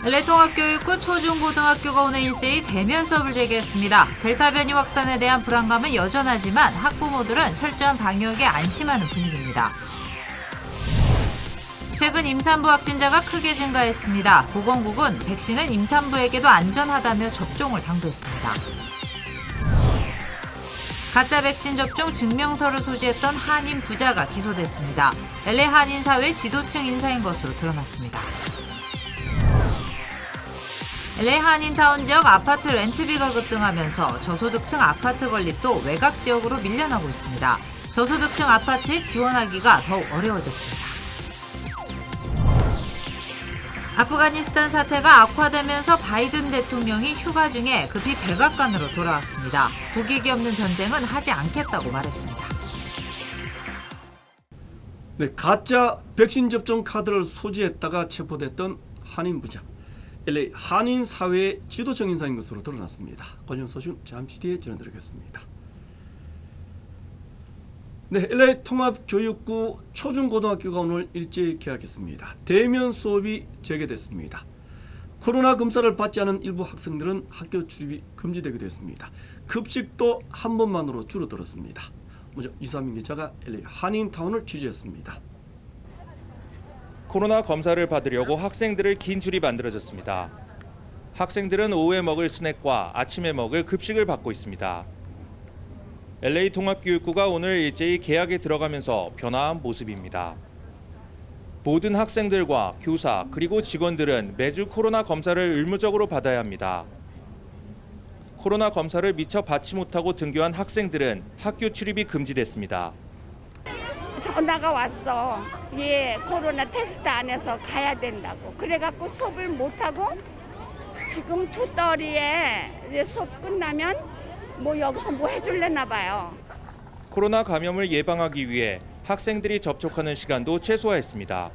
LA 통합교육부 초중고등학교가 오늘 일제히 대면 수업을 재개했습니다. 델타 변이 확산에 대한 불안감은 여전하지만 학부모들은 철저한 방역에 안심하는 분위기입니다. 최근 임산부 확진자가 크게 증가했습니다. 보건국은 백신은 임산부에게도 안전하다며 접종을 당부했습니다. 가짜 백신 접종 증명서를 소지했던 한인 부자가 기소됐습니다. LA 한인사회 지도층 인사인 것으로 드러났습니다. LA 한인타운 지역 아파트 렌트비가 급등하면서 저소득층 아파트 건립도 외곽 지역으로 밀려나고 있습니다. 저소득층 아파트에 지원하기가 더욱 어려워졌습니다. 아프가니스탄 사태가 악화되면서 바이든 대통령이 휴가 중에 급히 백악관으로 돌아왔습니다. 국익이 없는 전쟁은 하지 않겠다고 말했습니다. 네, 가짜 백신 접종 카드를 소지했다가 체포됐던 한인 부자. LA 한인 사회의 지도층 인사인 것으로 드러났습니다. 관련 소식 잠시 뒤에 전해드리겠습니다. 네, LA 통합교육부 초중고등학교가 오늘 일제히 개학했습니다. 대면 수업이 재개됐습니다. 코로나 검사를 받지 않은 일부 학생들은 학교 출입이 금지되게 됐습니다. 급식도 한 번만으로 줄어들었습니다. 먼저 이사민 기자가 LA 한인타운을 취재했습니다. 코로나 검사를 받으려고 학생들을 긴 줄이 만들어졌습니다. 학생들은 오후에 먹을 스낵과 아침에 먹을 급식을 받고 있습니다. LA 통합교육부가 오늘 일제히 개학에 들어가면서 변화한 모습입니다. 모든 학생들과 교사 그리고 직원들은 매주 코로나 검사를 의무적으로 받아야 합니다. 코로나 검사를 미처 받지 못하고 등교한 학생들은 학교 출입이 금지됐습니다. 전화가 왔어. 얘 코로나 테스트 안 해서 가야 된다고. 그래갖고 수업을 못하고 지금 투덜이에 이제 수업 끝나면 뭐 여기서 뭐 해줄래나 봐요. 코로나 감염을 예방하기 위해 학생들이 접촉하는 시간도 최소화했습니다.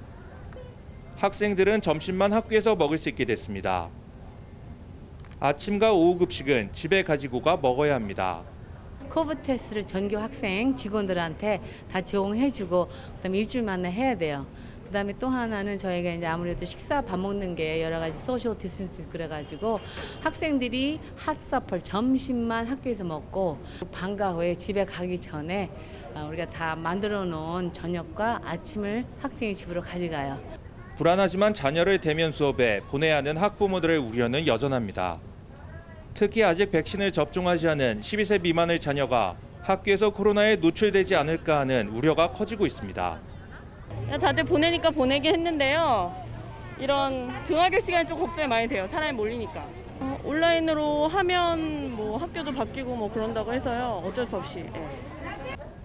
학생들은 점심만 학교에서 먹을 수 있게 됐습니다. 아침과 오후 급식은 집에 가지고 가 먹어야 합니다. 코비드 테스트를 전교 학생 직원들한테 다 제공해주고 그다음에 일주일 만에 해야 돼요. 그다음에 또 하나는 저희가 이제 아무래도 식사 밥 먹는 게 여러 가지 소셜 디스턴스 그래가지고 학생들이 핫서플 점심만 학교에서 먹고 방과 후에 집에 가기 전에 우리가 다 만들어 놓은 저녁과 아침을 학생의 집으로 가져가요. 불안하지만 자녀를 대면 수업에 보내야 하는 학부모들의 우려는 여전합니다. 특히 아직 백신을 접종하지 않은 12세 미만의 자녀가 학교에서 코로나에 노출되지 않을까 하는 우려가 커지고 있습니다. 다들 보내니까 보내긴 했는데요. 이런 등하교 시간이 좀 걱정이 많이 돼요. 사람이 몰리니까. 온라인으로 하면 뭐 학교도 바뀌고 뭐 그런다고 해서요. 어쩔 수 없이.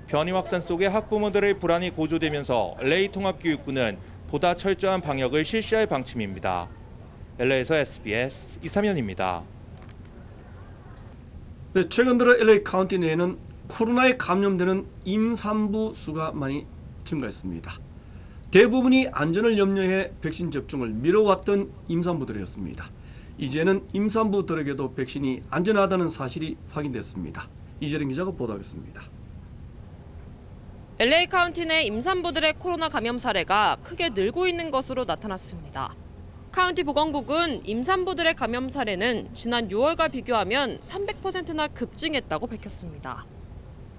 변이 확산 속에 학부모들의 불안이 고조되면서 LA 통합교육부는 보다 철저한 방역을 실시할 방침입니다. LA에서 SBS 이삼현입니다. 네, 최근 들어 LA 카운티 내에는 코로나에 감염되는 임산부 수가 많이 증가했습니다. 대부분이 안전을 염려해 백신 접종을 미뤄왔던 임산부들이었습니다. 이제는 임산부들에게도 백신이 안전하다는 사실이 확인됐습니다. 이재린 기자가 보도하겠습니다. LA 카운티 내 임산부들의 코로나 감염 사례가 크게 늘고 있는 것으로 나타났습니다. 카운티 보건국은 임산부들의 감염 사례는 지난 6월과 비교하면 300%나 급증했다고 밝혔습니다.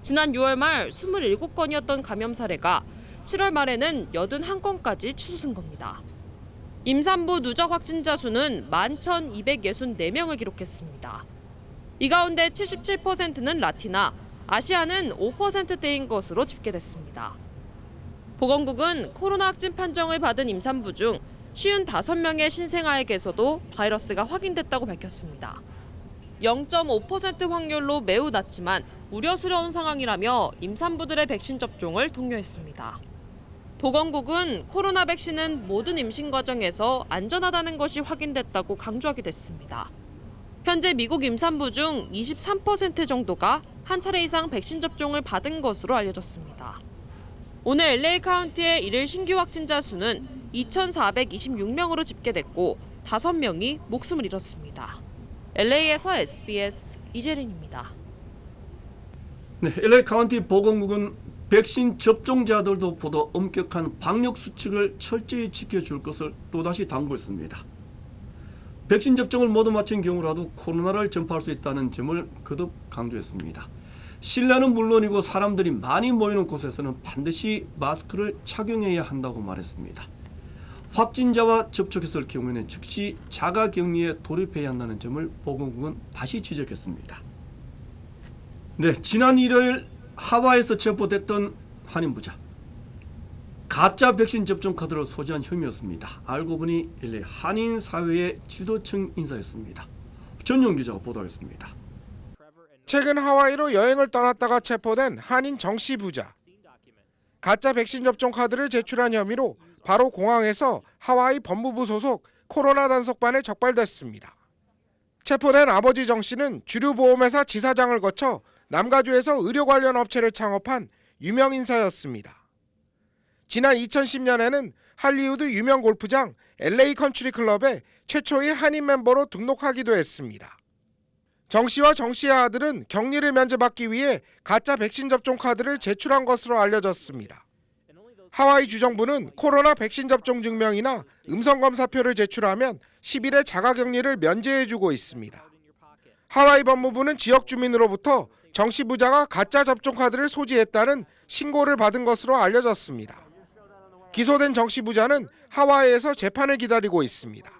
지난 6월 말 27건이었던 감염 사례가 7월 말에는 81건까지 추스른 겁니다. 임산부 누적 확진자 수는 11,264명을 기록했습니다. 이 가운데 77%는 라티나, 아시아는 5%대인 것으로 집계됐습니다. 보건국은 코로나 확진 판정을 받은 임산부 중 55명의 신생아에게서도 바이러스가 확인됐다고 밝혔습니다. 0.5% 확률로 매우 낮지만 우려스러운 상황이라며 임산부들의 백신 접종을 독려했습니다. 보건국은 코로나 백신은 모든 임신 과정에서 안전하다는 것이 확인됐다고 강조하기도 했습니다. 현재 미국 임산부 중 23% 정도가 한 차례 이상 백신 접종을 받은 것으로 알려졌습니다. 오늘 LA 카운티의 일일 신규 확진자 수는 2,426명으로 집계됐고 5명이 목숨을 잃었습니다. LA에서 SBS 이재린입니다. 네, LA 카운티 보건국은 백신 접종자들도 보다 엄격한 방역 수칙을 철저히 지켜줄 것을 또다시 당부했습니다. 백신 접종을 모두 마친 경우라도 코로나를 전파할 수 있다는 점을 거듭 강조했습니다. 실내는 물론이고 사람들이 많이 모이는 곳에서는 반드시 마스크를 착용해야 한다고 말했습니다. 확진자와 접촉했을 경우에는 즉시 자가격리에 돌입해야 한다는 점을 보건국은 다시 지적했습니다. 네, 지난 일요일 하와이에서 체포됐던 한인 부자. 가짜 백신 접종 카드를 소지한 혐의였습니다. 알고 보니 LA 한인 사회의 지도층 인사였습니다. 전용 기자가 보도하겠습니다. 최근 하와이로 여행을 떠났다가 체포된 한인 정씨 부자. 가짜 백신 접종 카드를 제출한 혐의로 바로 공항에서 하와이 법무부 소속 코로나 단속반에 적발됐습니다. 체포된 아버지 정 씨는 주류보험회사 지사장을 거쳐 남가주에서 의료 관련 업체를 창업한 유명 인사였습니다. 지난 2010년에는 할리우드 유명 골프장 LA 컨트리 클럽의 최초의 한인 멤버로 등록하기도 했습니다. 정 씨와 정 씨의 아들은 격리를 면제받기 위해 가짜 백신 접종 카드를 제출한 것으로 알려졌습니다. 하와이 주정부는 코로나 백신 접종 증명이나 음성검사표를 제출하면 10일의 자가격리를 면제해주고 있습니다. 하와이 법무부는 지역 주민으로부터 정 씨 부자가 가짜 접종 카드를 소지했다는 신고를 받은 것으로 알려졌습니다. 기소된 정 씨 부자는 하와이에서 재판을 기다리고 있습니다.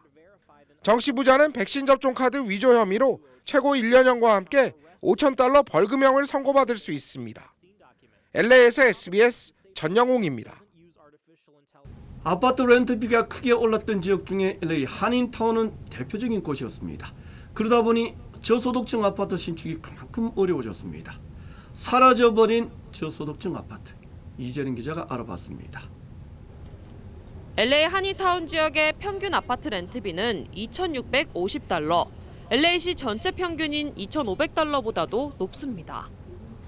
정 씨 부자는 백신 접종 카드 위조 혐의로 최고 1년형과 함께 $5,000 벌금형을 선고받을 수 있습니다. LA에서 SBS 전영웅입니다. 아파트 렌트비가 크게 올랐던 지역 중에 LA 한인타운은 대표적인 곳이었습니다. 그러다 보니 저소득층 아파트 신축이 그만큼 어려워졌습니다. 사라져버린 저소득층 아파트, 이재린 기자가 알아봤습니다. LA 한인타운 지역의 평균 아파트 렌트비는 $2,650, LA시 전체 평균인 $2,500보다도 높습니다.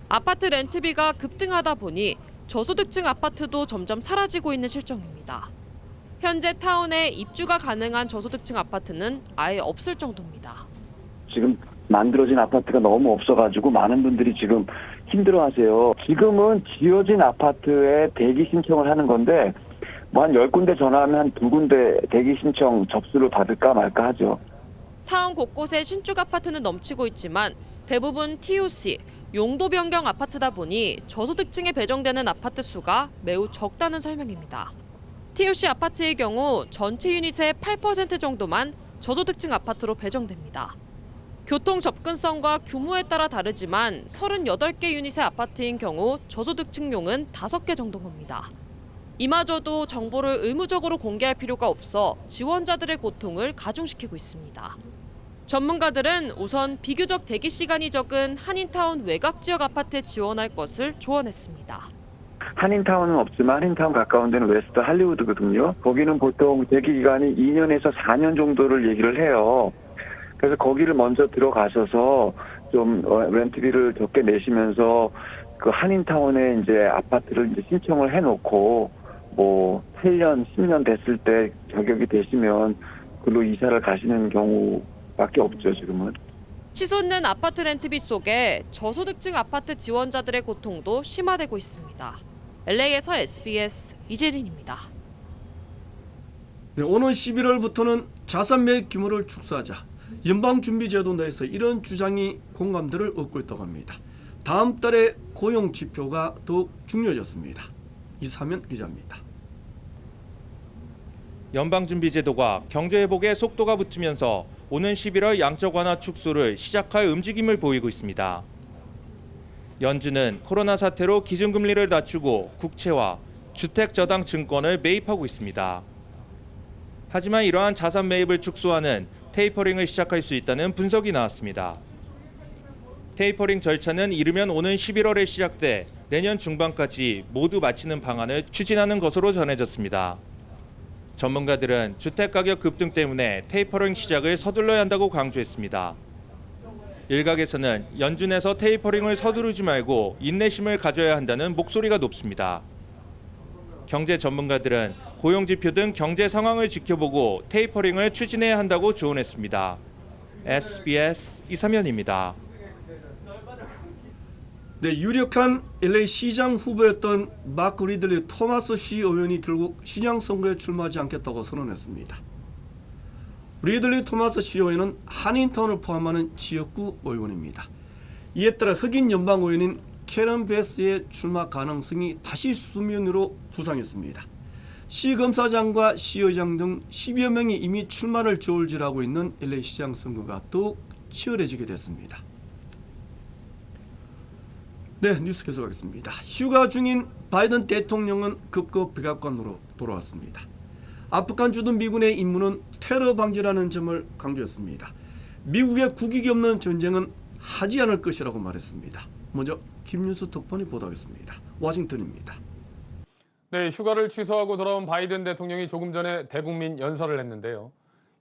아파트 렌트비가 급등하다 보니 저소득층 아파트도 점점 사라지고 있는 실정입니다. 현재 타운에 입주가 가능한 저소득층 아파트는 아예 없을 정도입니다. 지금 만들어진 아파트가 너무 없어가지고 많은 분들이 지금 힘들어하세요. 지금은 지어진 아파트에 대기 신청을 하는 건데 뭐 한 10군데 전화하면 한 2군데 대기 신청 접수를 받을까 말까 하죠. 타운 곳곳에 신축 아파트는 넘치고 있지만 대부분 TOC, 용도 변경 아파트다 보니 저소득층에 배정되는 아파트 수가 매우 적다는 설명입니다. TOC 아파트의 경우 전체 유닛의 8% 정도만 저소득층 아파트로 배정됩니다. 교통 접근성과 규모에 따라 다르지만 38개 유닛의 아파트인 경우 저소득층용은 5개 정도인 겁니다. 이마저도 정보를 의무적으로 공개할 필요가 없어 지원자들의 고통을 가중시키고 있습니다. 전문가들은 우선 비교적 대기 시간이 적은 한인타운 외곽 지역 아파트에 지원할 것을 조언했습니다. 한인타운은 없지만 한인타운 가까운 데는 웨스트 할리우드거든요. 거기는 보통 대기 기간이 2년에서 4년 정도를 얘기를 해요. 그래서 거기를 먼저 들어가셔서 좀 렌트비를 적게 내시면서 그 한인타운에 이제 아파트를 이제 신청을 해놓고 뭐 8년, 10년 됐을 때 자격이 되시면 그로 이사를 가시는 경우밖에 없죠, 지금은. 치솟는 아파트 렌트비 속에 저소득층 아파트 지원자들의 고통도 심화되고 있습니다. LA에서 SBS 이재린입니다. 네, 오는 11월부터는 자산 매입 규모를 축소하자. 연방준비제도 내에서 이런 주장이 공감대를 얻고 있다고 합니다. 다음 달에 고용 지표가 더욱 중요해졌습니다. 이사면 기자입니다. 연방준비제도가 경제회복에 속도가 붙으면서 오는 11월 양적 완화 축소를 시작할 움직임을 보이고 있습니다. 연준은 코로나 사태로 기준금리를 낮추고 국채와 주택저당 증권을 매입하고 있습니다. 하지만 이러한 자산 매입을 축소하는 테이퍼링을 시작할 수 있다는 분석이 나왔습니다. 테이퍼링 절차는 이르면 오는 11월에 시작돼 내년 중반까지 모두 마치는 방안을 추진하는 것으로 전해졌습니다. 전문가들은 주택가격 급등 때문에 테이퍼링 시작을 서둘러야 한다고 강조했습니다. 일각에서는 연준에서 테이퍼링을 서두르지 말고 인내심을 가져야 한다는 목소리가 높습니다. 경제 전문가들은 고용지표 등 경제 상황을 지켜보고 테이퍼링을 추진해야 한다고 조언했습니다. SBS 이사면입니다. 네, 유력한 LA 시장 후보였던 마크 리들리 토마스 시 의원이 결국 시장 선거에 출마하지 않겠다고 선언했습니다. 리들리 토마스 CEO는 한인타운을 포함하는 지역구 의원입니다. 이에 따라 흑인 연방 의원인 캐런 베스의 출마 가능성이 다시 수면위로 부상했습니다. 시 검사장과 시의장 등 10여 명이 이미 출마를 저울질하고 있는 LA 시장 선거가 더욱 치열해지게 됐습니다. 네, 뉴스 계속하겠습니다. 휴가 중인 바이든 대통령은 급거 백악관으로 돌아왔습니다. 아프간 주둔 미군의 임무는 테러 방지라는 점을 강조했습니다. 미국의 국익이 없는 전쟁은 하지 않을 것이라고 말했습니다. 먼저 김윤수 특파원이 보도하겠습니다. 워싱턴입니다. 네, 휴가를 취소하고 돌아온 바이든 대통령이 조금 전에 대국민 연설을 했는데요.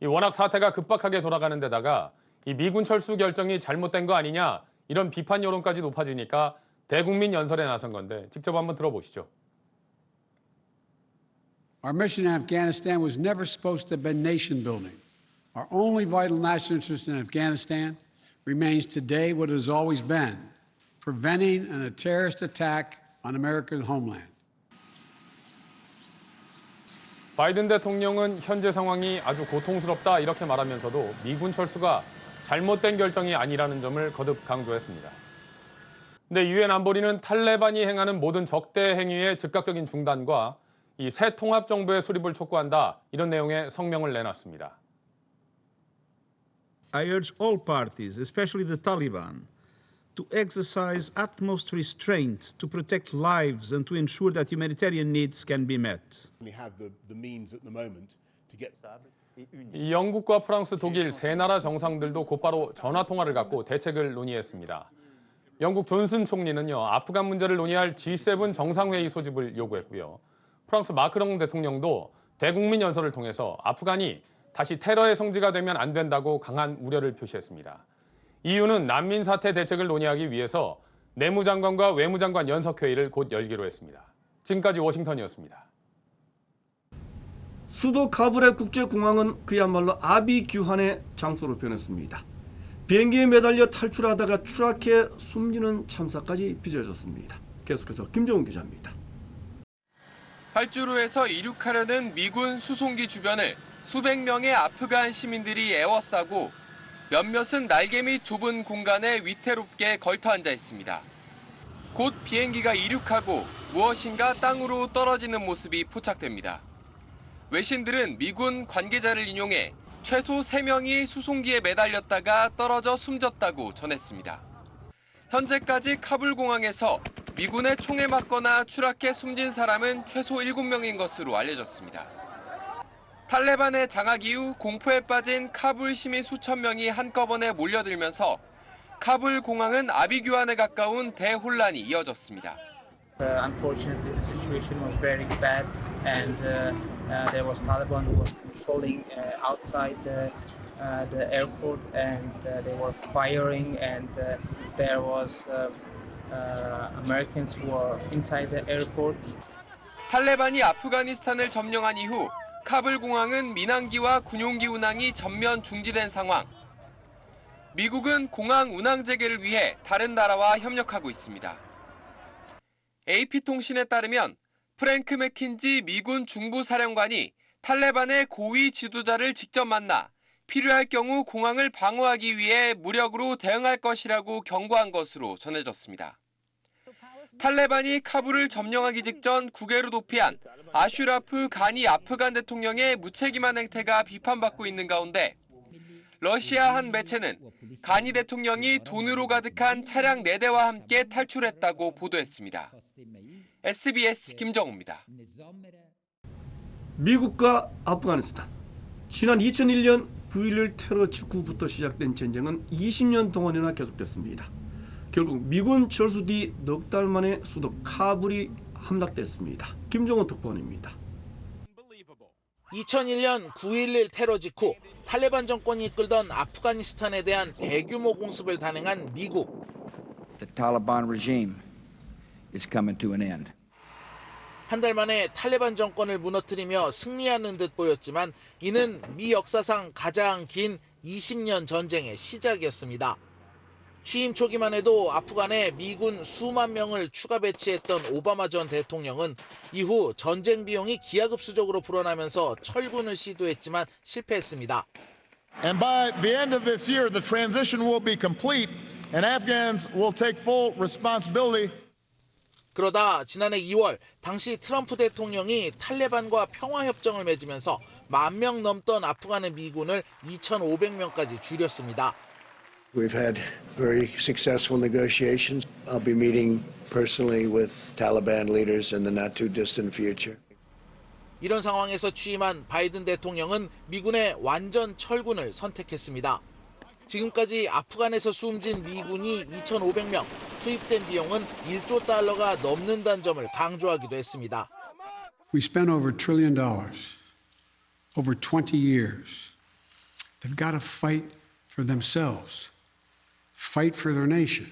이 워낙 사태가 급박하게 돌아가는 데다가 이 미군 철수 결정이 잘못된 거 아니냐 이런 비판 여론까지 높아지니까 대국민 연설에 나선 건데 직접 한번 들어보시죠. Our mission in Afghanistan was never supposed to have been nation building. Our only vital national interest in Afghanistan remains today what it has always been, preventing a terrorist attack on America's homeland. 바이든 대통령은 현재 상황이 아주 고통스럽다 이렇게 말하면서도 미군 철수가 잘못된 결정이 아니라는 점을 거듭 강조했습니다. 근데 유엔 안보리는 탈레반이 행하는 모든 적대 행위의 즉각적인 중단과 이 새 통합 정부의 수립을 촉구한다 이런 내용의 성명을 내놨습니다. I urge all parties, especially the Taliban, to exercise utmost restraint to protect lives and to ensure that humanitarian needs can be met. 이 영국과 프랑스, 독일 세 나라 정상들도 곧바로 전화 통화를 갖고 대책을 논의했습니다. 영국 존슨 총리는요, 아프간 문제를 논의할 G7 정상회의 소집을 요구했고요. 프랑스 마크롱 대통령도 대국민 연설을 통해서 아프간이 다시 테러의 성지가 되면 안 된다고 강한 우려를 표시했습니다. EU는 난민 사태 대책을 논의하기 위해서 내무장관과 외무장관 연석회의를 곧 열기로 했습니다. 지금까지 워싱턴이었습니다. 수도 카불의 국제공항은 그야말로 아비규환의 장소로 변했습니다. 비행기에 매달려 탈출하다가 추락해 숨지는 참사까지 빚어졌습니다. 계속해서 김정훈 기자입니다. 활주로에서 이륙하려는 미군 수송기 주변을 수백 명의 아프간 시민들이 에워싸고 몇몇은 날개 및 좁은 공간에 위태롭게 걸터 앉아 있습니다. 곧 비행기가 이륙하고 무엇인가 땅으로 떨어지는 모습이 포착됩니다. 외신들은 미군 관계자를 인용해 최소 3명이 수송기에 매달렸다가 떨어져 숨졌다고 전했습니다. 현재까지 카불 공항에서 미군의 총에 맞거나 추락해 숨진 사람은 최소 7명인 것으로 알려졌습니다. 탈레반의 장악 이후 공포에 빠진 카불 시민 수천 명이 한꺼번에 몰려들면서 카불 공항은 아비규환에 가까운 대혼란이 이어졌습니다. Unfortunately, the situation was very bad, and there was Taliban who was controlling outside the airport, and they were firing, and there was Americans who were inside the airport. 탈레반이 아프가니스탄을 점령한 이후 카불 공항은 민항기와 군용기 운항이 전면 중지된 상황. 미국은 공항 운항 재개를 위해 다른 나라와 협력하고 있습니다. AP통신에 따르면 프랭크 맥킨지 미군 중부사령관이 탈레반의 고위 지도자를 직접 만나 필요할 경우 공항을 방어하기 위해 무력으로 대응할 것이라고 경고한 것으로 전해졌습니다. 탈레반이 카불을 점령하기 직전 국외로 도피한 아슈라프 가니 아프간 대통령의 무책임한 행태가 비판받고 있는 가운데 러시아 한 매체는 가니 대통령이 돈으로 가득한 차량 4대와 함께 탈출했다고 보도했습니다. SBS 김정우입니다. 미국과 아프가니스탄. 지난 2001년 9.11 테러 직후부터 시작된 전쟁은 20년 동안이나 계속됐습니다. 결국 미군 철수 뒤 넉 달 만에 수도 카불이 함락됐습니다. 김정은 특파원입니다. 2001년 9.11 테러 직후 탈레반 정권이 이끌던 아프가니스탄에 대한 대규모 공습을 단행한 미국. The Taliban regime is coming to an end. 한 달 만에 탈레반 정권을 무너뜨리며 승리하는 듯 보였지만 이는 미 역사상 가장 긴 20년 전쟁의 시작이었습니다. 취임 초기만 해도 아프간에 미군 수만 명을 추가 배치했던 오바마 전 대통령은 이후 전쟁 비용이 기하급수적으로 불어나면서 철군을 시도했지만 실패했습니다. And by the end of this year, the transition will be complete, and Afghans will take full responsibility. 그러다 지난해 2월 당시 트럼프 대통령이 탈레반과 평화협정을 맺으면서 10,000명 넘던 아프간의 미군을 2,500명까지 줄였습니다. We've had very successful negotiations. I'll be meeting personally with Taliban leaders in the not too distant future. 이런 상황에서 취임한 바이든 대통령은 미군의 완전 철군을 선택했습니다. 지금까지 아프간에서 숨진 미군이 2,500명, 투입된 비용은 1조 달러가 넘는다는 점을 강조하기도 했습니다. We spent over $1 trillion over 20 years. They've got to fight for themselves, fight for their nation.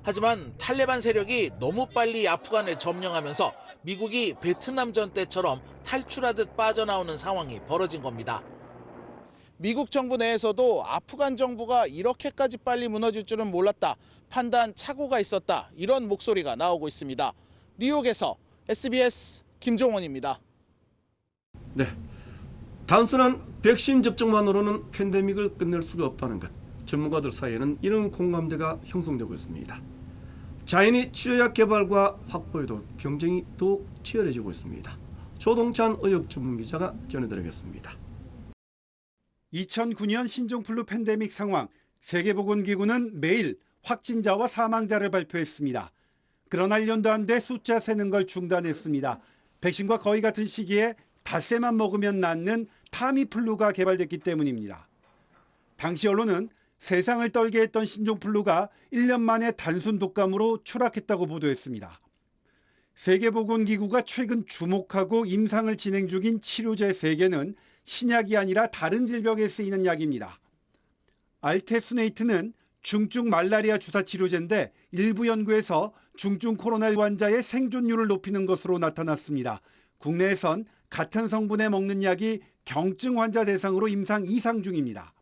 하지만 탈레반 세력이 너무 빨리 아프간을 점령하면서 미국이 베트남전 때처럼 탈출하듯 빠져나오는 상황이 벌어진 겁니다. 미국 정부 내에서도 아프간 정부가 이렇게까지 빨리 무너질 줄은 몰랐다. 판단 착오가 있었다. 이런 목소리가 나오고 있습니다. 뉴욕에서 SBS 김종원입니다. 네, 단순한 백신 접종만으로는 팬데믹을 끝낼 수가 없다는 것. 전문가들 사이에는 이런 공감대가 형성되고 있습니다. 자연의 치료약 개발과 확보에도 경쟁이 더욱 치열해지고 있습니다. 조동찬 의학 전문기자가 전해드리겠습니다. 2009년 신종플루 팬데믹 상황, 세계보건기구는 매일 확진자와 사망자를 발표했습니다. 그러나 1년도 안 돼 숫자 세는 걸 중단했습니다. 백신과 거의 같은 시기에 닷새만 먹으면 낫는 타미플루가 개발됐기 때문입니다. 당시 언론은 세상을 떨게 했던 신종플루가 1년 만에 단순 독감으로 추락했다고 보도했습니다. 세계보건기구가 최근 주목하고 임상을 진행 중인 치료제 3개는 신약이 아니라 다른 질병에 쓰이는 약입니다. 알테수네이트는 중증 말라리아 주사 치료제인데 일부 연구에서 중증 코로나19 환자의 생존율을 높이는 것으로 나타났습니다. 국내에선 같은 성분에 먹는 약이 경증 환자 대상으로 임상 2상 중입니다.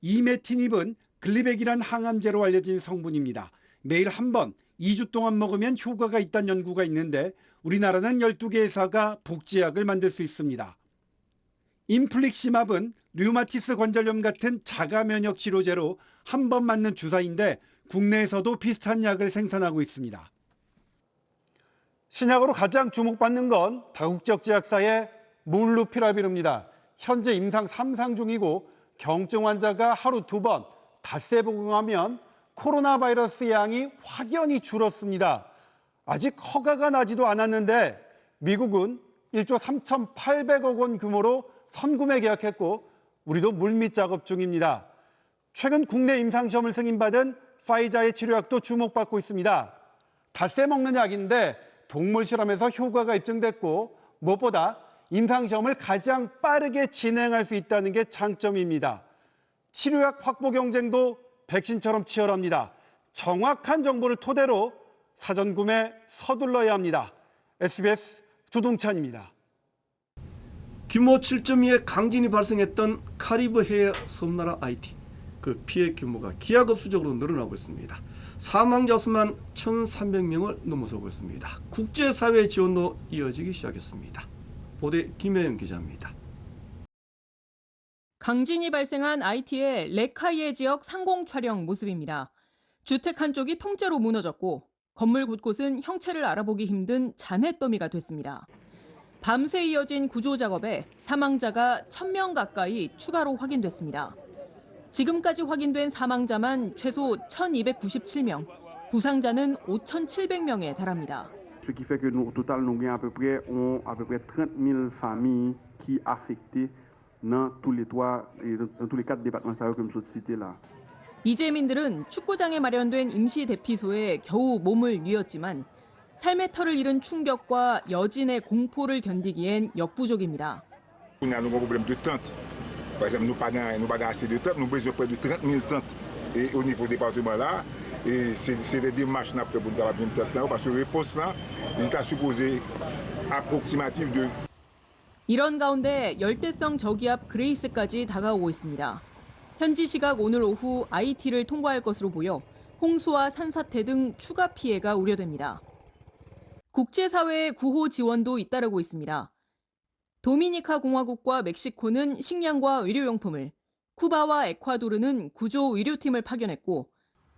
이메티닙은 글리백이란 항암제로 알려진 성분입니다. 매일 한 번 2주 동안 먹으면 효과가 있다는 연구가 있는데 우리나라는 12개 회사가 복제약을 만들 수 있습니다. 인플릭시맙은 류마티스 관절염 같은 자가 면역 치료제로 한 번 맞는 주사인데 국내에서도 비슷한 약을 생산하고 있습니다. 신약으로 가장 주목받는 건 다국적 제약사의 몰누피라비르입니다. 현재 임상 3상 중이고 경증 환자가 하루 2번 닷새 복용하면 코로나 바이러스 양이 확연히 줄었습니다. 아직 허가가 나지도 않았는데 미국은 1조 3,800억 원 규모로 선구매 계약했고 우리도 물밑 작업 중입니다. 최근 국내 임상시험을 승인받은 파이자의 치료약도 주목받고 있습니다. 닷새 먹는 약인데 동물 실험에서 효과가 입증됐고 무엇보다 임상시험을 가장 빠르게 진행할 수 있다는 게 장점입니다. 치료약 확보 경쟁도 백신처럼 치열합니다. 정확한 정보를 토대로 사전 구매 서둘러야 합니다. SBS 조동찬입니다. 규모 7.2의 강진이 발생했던 카리브 해의 섬나라 하이티. 그 피해 규모가 기하급수적으로 늘어나고 있습니다. 사망자 수만 1,300명을 넘어서고 있습니다. 국제사회 지원도 이어지기 시작했습니다. 보도에 김혜영 기자입니다. 강진이 발생한 하이티의 레카이에 지역 상공 촬영 모습입니다. 주택 한쪽이 통째로 무너졌고 건물 곳곳은 형체를 알아보기 힘든 잔해 더미가 됐습니다. 밤새 이어진 구조 작업에 사망자가 1,000명 가까이 추가로 확인됐습니다. 지금까지 확인된 사망자만 최소 1,297명, 부상자는 5,700명에 달합니다. Ce qui fait que au total nous avons à peu près 30,000 familles qui affectées dans tous les 4 départements que nous avons cités là. 이재민들은 축구장에 마련된 임시 대피소에 겨우 몸을 뉘었지만 삶의 터를 잃은 충격과 여진의 공포를 견디기엔 역부족입니다. Nous avons un problème de tente. Par exemple, nous pas assez de tentes, nous besoin près de 30,000 tentes. Et au niveau département là, et c'est des démarches n'a fait pour avoir une tente là parce que réponse là, il est supposé approximative de. 이런 가운데 열대성 저기압 그레이스까지 다가오고 있습니다. 현지 시각 오늘 오후 하이티를 통과할 것으로 보여 홍수와 산사태 등 추가 피해가 우려됩니다. 국제사회의 구호 지원도 잇따르고 있습니다. 도미니카 공화국과 멕시코는 식량과 의료용품을, 쿠바와 에콰도르는 구조 의료팀을 파견했고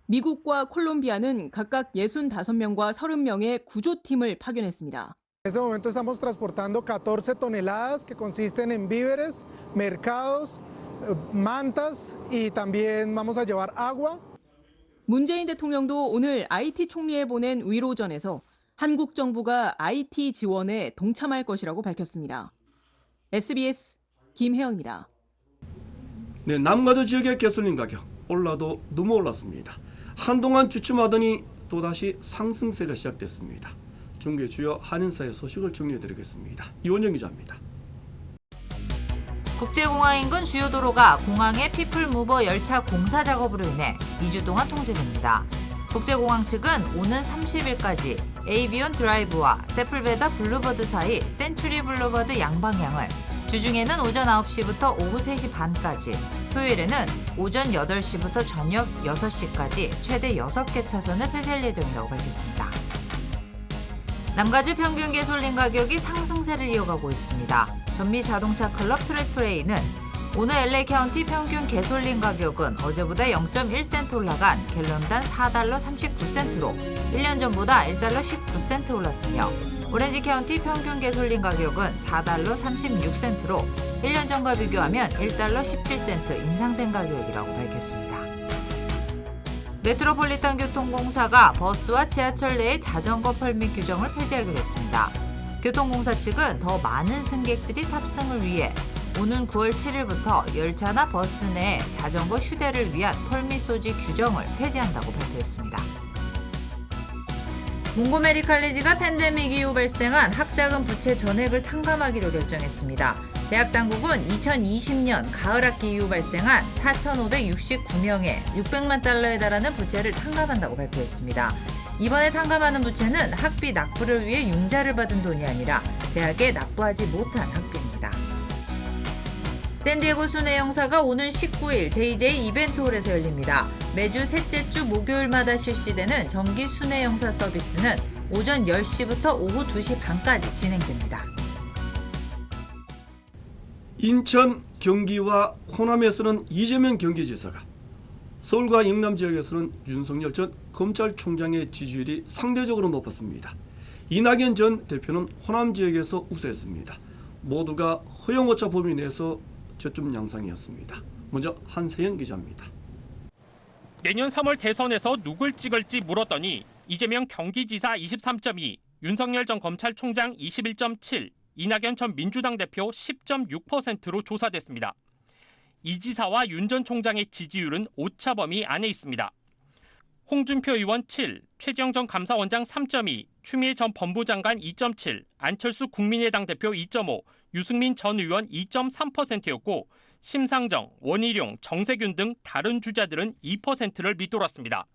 미국과 콜롬비아는 각각 65명과 30명의 구조팀을 파견했습니다. En este momento estamos transportando 14 toneladas que consisten en víveres, mercados, mantas y también vamos a llevar agua. 문재인 대통령도 오늘 IT 총리에 보낸 위로전에서 한국 정부가 IT 지원에 동참할 것이라고 밝혔습니다. SBS 김혜영입니다. 네, 남가도 지역의 가솔린 가격 올라도 너무 올랐습니다. 한동안 주춤하더니 또다시 상승세가 시작됐습니다. 중계 주요 한인사의 소식을 정리해드리겠습니다. 이원영 기자입니다. 국제공항 인근 주요 도로가 공항의 피플무버 열차 공사 작업으로 인해 2주 동안 통제됩니다. 국제공항 측은 오는 30일까지 에이비온 드라이브와 세플베다 블루버드 사이 센츄리 블루버드 양방향을 주중에는 오전 9시부터 오후 3시 반까지, 토요일에는 오전 8시부터 저녁 6시까지 최대 6개 차선을 폐쇄할 예정이라고 밝혔습니다. 남가주 평균 가솔린 가격이 상승세를 이어가고 있습니다. 전미 자동차 클럽 트리플A는 오늘 LA 카운티 평균 가솔린 가격은 어제보다 0.1센트 올라간 갤런당 4달러 39센트로 1년 전보다 1달러 19센트 올랐으며, 오렌지 카운티 평균 가솔린 가격은 4달러 36센트로 1년 전과 비교하면 1달러 17센트 인상된 가격이라고 밝혔습니다. 메트로폴리탄 교통공사가 버스와 지하철 내의 자전거 펄밋 규정을 폐지하기로 했습니다. 교통공사 측은 더 많은 승객들이 탑승을 위해 오는 9월 7일부터 열차나 버스 내 자전거 휴대를 위한 펄밋 소지 규정을 폐지한다고 발표했습니다. 몽고메리 칼리지가 팬데믹 이후 발생한 학자금 부채 전액을 탕감하기로 결정했습니다. 대학 당국은 2020년 가을 학기 이후 발생한 4,569명의 600만 달러에 달하는 부채를 탕감한다고 발표했습니다. 이번에 탕감하는 부채는 학비 납부를 위해 융자를 받은 돈이 아니라 대학에 납부하지 못한 학비입니다. 샌디에고 순회영사가 오는 19일 JJ 이벤트홀에서 열립니다. 매주 셋째 주 목요일마다 실시되는 정기 순회영사 서비스는 오전 10시부터 오후 2시 반까지 진행됩니다. 인천, 경기와 호남에서는 이재명 경기지사가, 서울과 영남 지역에서는 윤석열 전 검찰총장의 지지율이 상대적으로 높았습니다. 이낙연 전 대표는 호남 지역에서 우세했습니다. 모두가 허용오차 범위 내에서 저점 양상이었습니다. 먼저 한세영 기자입니다. 내년 3월 대선에서 누굴 찍을지 물었더니 이재명 경기지사 23.2, 윤석열 전 검찰총장 21.7, 이낙연 전 민주당 대표 10.6%로 조사됐습니다. 이 지사와 윤 전 총장의 지지율은 오차 범위 안에 있습니다. 홍준표 의원 7, 최재형 전 감사원장 3.2, 추미애 전 법무장관 2.7, 안철수 국민의당 대표 2.5, 유승민 전 의원 2.3%였고 심상정, 원희룡, 정세균 등 다른 주자들은 2%를 밑돌았습니다.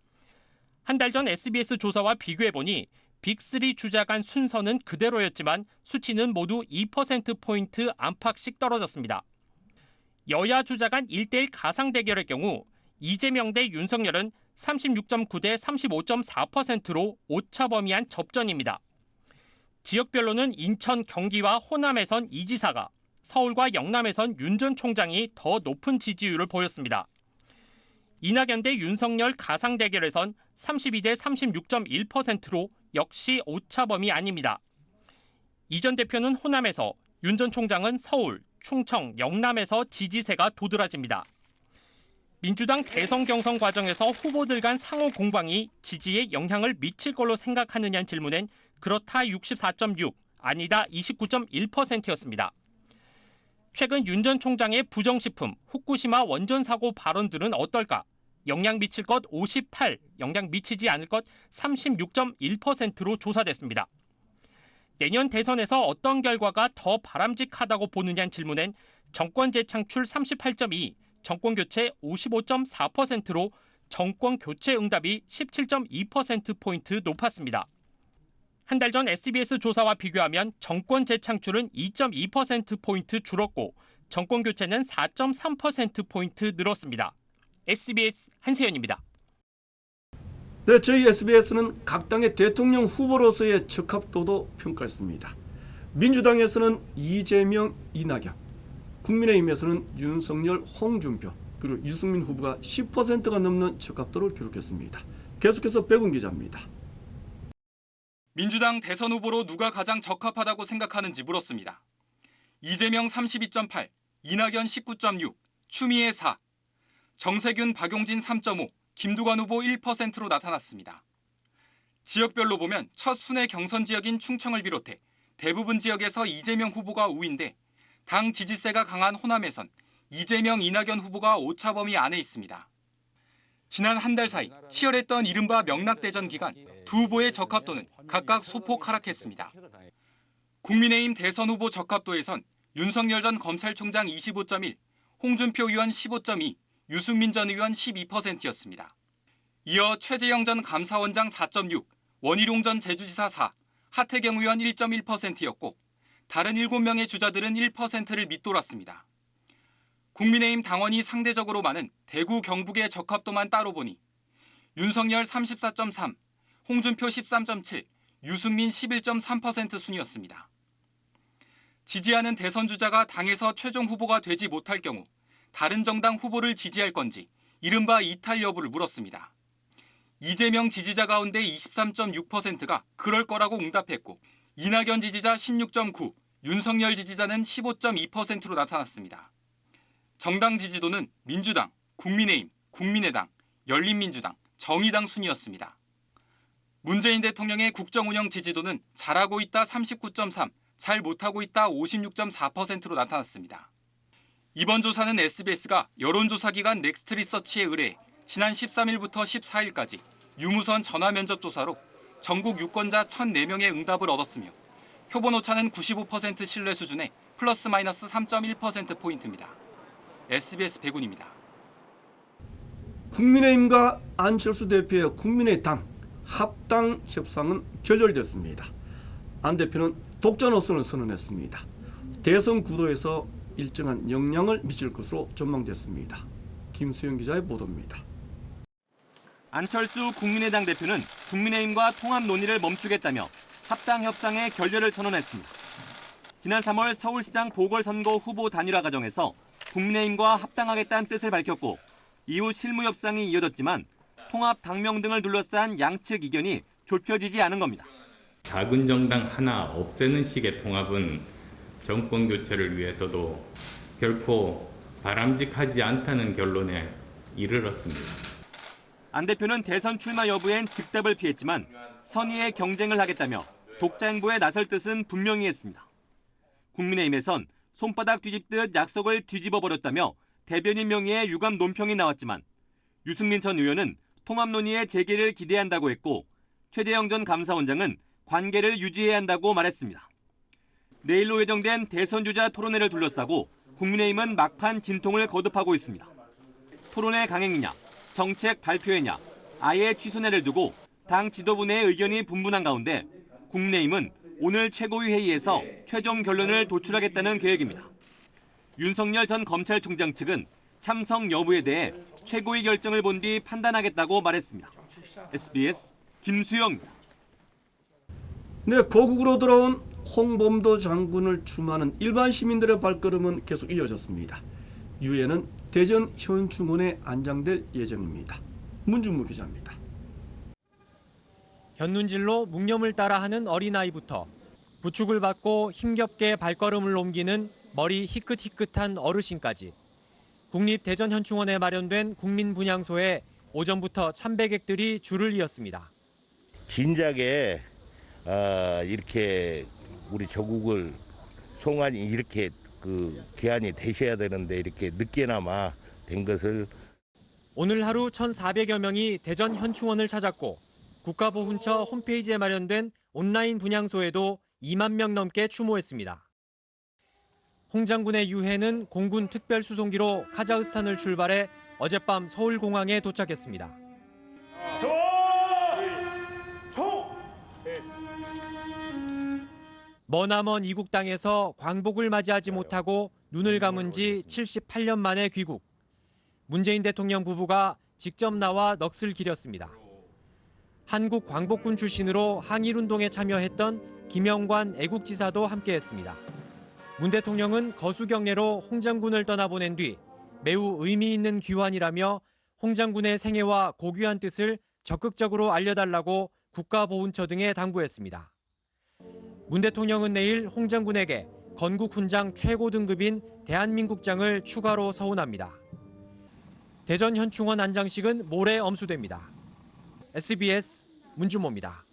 한 달 전 SBS 조사와 비교해보니 빅3 주자 간 순서는 그대로였지만 수치는 모두 2%포인트 안팎씩 떨어졌습니다. 여야 주자 간 1대1 가상 대결의 경우 이재명 대 윤석열은 36.9 대 35.4%로 오차 범위 안 접전입니다. 지역별로는 인천, 경기와 호남에선 이 지사가, 서울과 영남에선 윤 전 총장이 더 높은 지지율을 보였습니다. 이낙연 대 윤석열 가상 대결에선 32 대 36.1%로 역시 오차 범위 아닙니다. 이 전 대표는 호남에서, 윤 전 총장은 서울, 충청, 영남에서 지지세가 도드라집니다. 민주당 대선 경선 과정에서 후보들 간 상호 공방이 지지에 영향을 미칠 걸로 생각하느냐는 질문엔 그렇다 64.6, 아니다 29.1%였습니다. 최근 윤 전 총장의 부정식품, 후쿠시마 원전 사고 발언들은 어떨까? 영향 미칠 것 58, 영향 미치지 않을 것 36.1%로 조사됐습니다. 내년 대선에서 어떤 결과가 더 바람직하다고 보느냐는 질문엔 정권 재창출 38.2, 정권 교체 55.4%로 정권 교체 응답이 17.2%포인트 높았습니다. 한 달 전 SBS 조사와 비교하면 정권 재창출은 2.2%포인트 줄었고 정권 교체는 4.3%포인트 늘었습니다. SBS 한세연입니다. 네, 저희 SBS는 각 당의 대통령 후보로서의 적합도도 평가했습니다. 민주당에서는 이재명, 이낙연, 국민의힘에서는 윤석열, 홍준표, 그리고 유승민 후보가 10%가 넘는 적합도를 기록했습니다. 계속해서 백운 기자입니다. 민주당 대선 후보로 누가 가장 적합하다고 생각하는지 물었습니다. 이재명 32.8, 이낙연 19.6, 추미애 4, 정세균, 박용진 3.5, 김두관 후보 1%로 나타났습니다. 지역별로 보면 첫 순회 경선 지역인 충청을 비롯해 대부분 지역에서 이재명 후보가 우위인데 당 지지세가 강한 호남에선 이재명, 이낙연 후보가 오차 범위 안에 있습니다. 지난 한 달 사이 치열했던 이른바 명락대전 기간 두 후보의 적합도는 각각 소폭 하락했습니다. 국민의힘 대선 후보 적합도에선 윤석열 전 검찰총장 25.1, 홍준표 의원 15.2, 유승민 전 의원 12%였습니다. 이어 최재형 전 감사원장 4.6, 원희룡 전 제주지사 4, 하태경 의원 1.1%였고 다른 7명의 주자들은 1%를 밑돌았습니다. 국민의힘 당원이 상대적으로 많은 대구, 경북의 적합도만 따로 보니 윤석열 34.3, 홍준표 13.7, 유승민 11.3% 순이었습니다. 지지하는 대선 주자가 당에서 최종 후보가 되지 못할 경우 다른 정당 후보를 지지할 건지 이른바 이탈 여부를 물었습니다. 이재명 지지자 가운데 23.6%가 그럴 거라고 응답했고 이낙연 지지자 16.9, 윤석열 지지자는 15.2%로 나타났습니다. 정당 지지도는 민주당, 국민의힘, 국민의당, 열린민주당, 정의당 순이었습니다. 문재인 대통령의 국정운영 지지도는 잘하고 있다 39.3, 잘 못하고 있다 56.4%로 나타났습니다. 이번 조사는 SBS가 여론조사기관 넥스트리서치에 의뢰해 지난 13일부터 14일까지 유무선 전화 면접 조사로 전국 유권자 1,004명의 응답을 얻었으며 표본 오차는 95% 신뢰 수준의 플러스 마이너스 3.1%포인트입니다. SBS 백운입니다. 국민의힘과 안철수 대표의 국민의당 합당 협상은 결렬됐습니다. 안 대표는 독자 노선을 선언했습니다. 대선 구도에서 일정한 영향을 미칠 것으로 전망됐습니다. 김수영 기자의 보도입니다. 안철수 국민의당 대표는 국민의힘과 통합 논의를 멈추겠다며 합당 협상의 결렬을 선언했습니다. 지난 3월 서울시장 보궐선거 후보 단일화 과정에서 국민의힘과 합당하겠다는 뜻을 밝혔고 이후 실무 협상이 이어졌지만 통합 당명 등을 둘러싼 양측 이견이 좁혀지지 않은 겁니다. 작은 정당 하나 없애는 식의 통합은 정권 교체를 위해서도 결코 바람직하지 않다는 결론에 이르렀습니다. 안 대표는 대선 출마 여부엔 즉답을 피했지만 선의의 경쟁을 하겠다며 독자 행보에 나설 뜻은 분명히 했습니다. 국민의힘에선 손바닥 뒤집듯 약속을 뒤집어버렸다며 대변인 명의의 유감 논평이 나왔지만 유승민 전 의원은 통합 논의의 재개를 기대한다고 했고 최재형 전 감사원장은 관계를 유지해야 한다고 말했습니다. 내일로 예정된 대선 주자 토론회를 둘러싸고 국민의힘은 막판 진통을 거듭하고 있습니다. 토론회 강행이냐, 정책 발표회냐, 아예 취소내를 두고 당 지도부 내 의견이 분분한 가운데 국민의힘은 오늘 최고위 회의에서 최종 결론을 도출하겠다는 계획입니다. 윤석열 전 검찰총장 측은 참석 여부에 대해 최고위 결정을 본 뒤 판단하겠다고 말했습니다. SBS 김수영입니다. 네, 고국으로 돌아온 홍범도 장군을 추모하는 일반 시민들의 발걸음은 계속 이어졌습니다. 유해는 대전 현충원에 안장될 예정입니다. 문중무 기자입니다. 견눈질로 묵념을 따라하는 어린아이부터 부축을 받고 힘겹게 발걸음을 옮기는 머리 희끗희끗한 어르신까지 국립대전현충원에 마련된 국민분향소에 오전부터 참배객들이 줄을 이었습니다. 진작에 이렇게 우리 조국을 송환이 이렇게 개안이 되셔야 되는데 이렇게 늦게나마 된 것을 오늘 하루 1,400여 명이 대전 현충원을 찾았고 국가보훈처 홈페이지에 마련된 온라인 분향소에도 2만 명 넘게 추모했습니다. 홍 장군의 유해는 공군 특별수송기로 카자흐스탄을 출발해 어젯밤 서울공항에 도착했습니다. 머나먼 이국 땅에서 광복을 맞이하지 못하고 눈을 감은 지 78년 만에 귀국. 문재인 대통령 부부가 직접 나와 넋을 기렸습니다. 한국광복군 출신으로 항일운동에 참여했던 김영관 애국지사도 함께했습니다. 문 대통령은 거수경례로 홍 장군을 떠나보낸 뒤 매우 의미 있는 귀환이라며 홍 장군의 생애와 고귀한 뜻을 적극적으로 알려달라고 국가보훈처 등에 당부했습니다. 문 대통령은 내일 홍 장군에게 건국훈장 최고 등급인 대한민국장을 추가로 서운합니다. 대전 현충원 안장식은 모레 엄수됩니다. SBS 문준모입니다.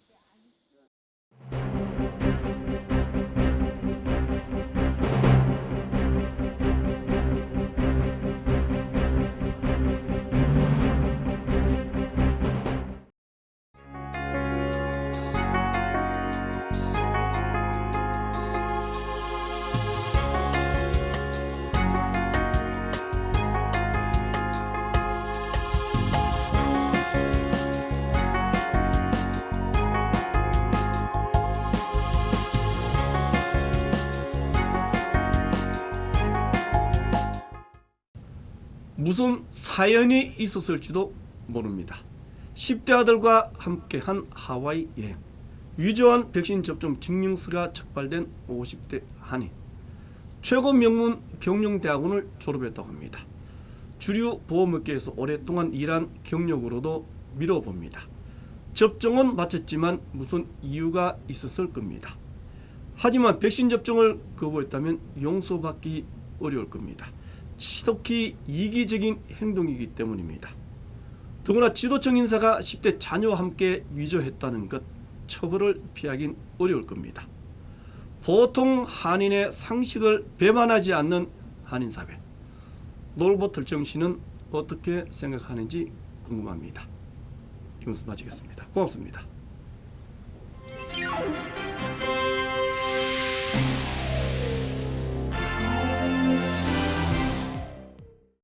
무슨 사연이 있었을지도 모릅니다. 10대 아들과 함께한 하와이 여행, 위조한 백신 접종 증명서가 적발된 50대 한인, 최고 명문 경영대학원을 졸업했다고 합니다. 주류 보험업계에서 오랫동안 일한 경력으로도 미뤄봅니다. 접종은 마쳤지만 무슨 이유가 있었을 겁니다. 하지만 백신 접종을 거부했다면 용서받기 어려울 겁니다. 지독히 이기적인 행동이기 때문입니다. 더구나 지도청 인사가 10대 자녀와 함께 위조했다는 것, 처벌을 피하긴 어려울 겁니다. 보통 한인의 상식을 배반하지 않는 한인사회, 놀버틀 정씨는 어떻게 생각하는지 궁금합니다. 이것을 마치겠습니다. 고맙습니다.